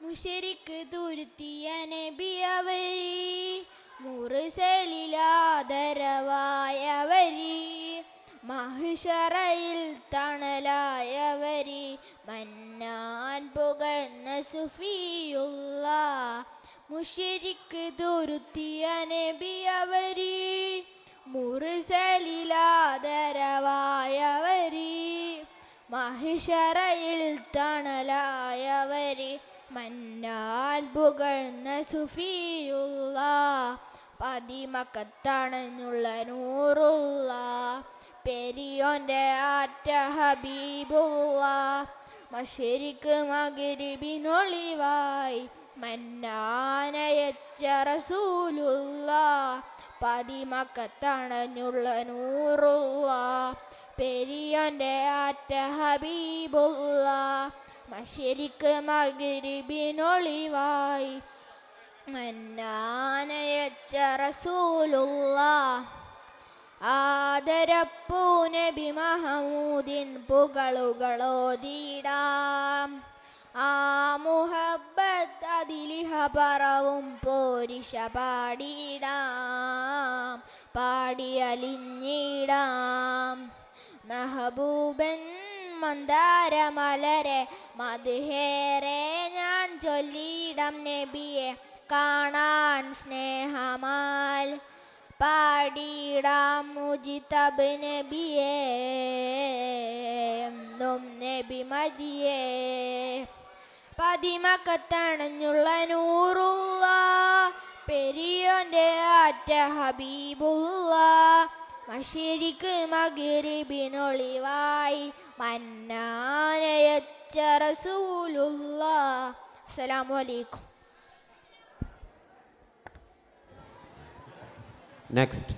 മുശരിക്ക് തുരുത്തിയ നബിയവരി മുറുസലിലാദരവായവരി മഹിഷറയിൽ തണലായവരി മന്നാൻ പുകഴ്ന്ന സുഫിയുള്ള മുശരിക്ക് തുരുത്തിയ നബിയവരി മുറുസലിലാദരവായവരി മഹിഷറയിൽ തണലായവരി മന്നാൻ പുകഴ്ന്ന സുഫിയുള്ള പതിമക്കത്തണഞ്ഞുള്ള നൂറുള്ള പെരിയോൻ്റെ ആറ്റ ഹബീബുള്ള മശരിക്ക് മഗ്രിബിനൊളിവായി മന്നാനയച്ച റസൂലുള്ള പതിമക്കത്തണഞ്ഞുള്ള നൂറുള്ള പെരിയോൻ്റെ ആറ്റ ഹബീബുള്ള മശരിക്ക് മഗ്രിബിനൊളിവായി മന്നാനയച്ച റസൂലുള്ള ആദരപ്പൂ നബി മഹമൂദിൻ പുകളുകളോതിടാം ആ മുഹബ്ബത്ത് അതിലിഹ പറവും പോരിഷ പാടിയിടാം പാടിയലിഞ്ഞിടാം മെഹബൂബൻ മന്ദാരമലരെ മദ്ഹേറെ ഞാൻ ചൊല്ലിയിടം നബിയെ കാണാൻ സ്നേഹമാൽ പാടിയിടാം മുജിതബ് നബിയെ എന്നും നബി മതിയെ പതിമക്കത്തണഞ്ഞുള്ള നൂറുള്ള പെരിയോൻ്റെ ആറ്റ ഹബീബുള്ള മശരിക്ക് മഗ്രിബിനൊളിവായി മന്നാനയച്ച റസൂലുള്ള. അസ്സലാമു അലൈക്കും. Next.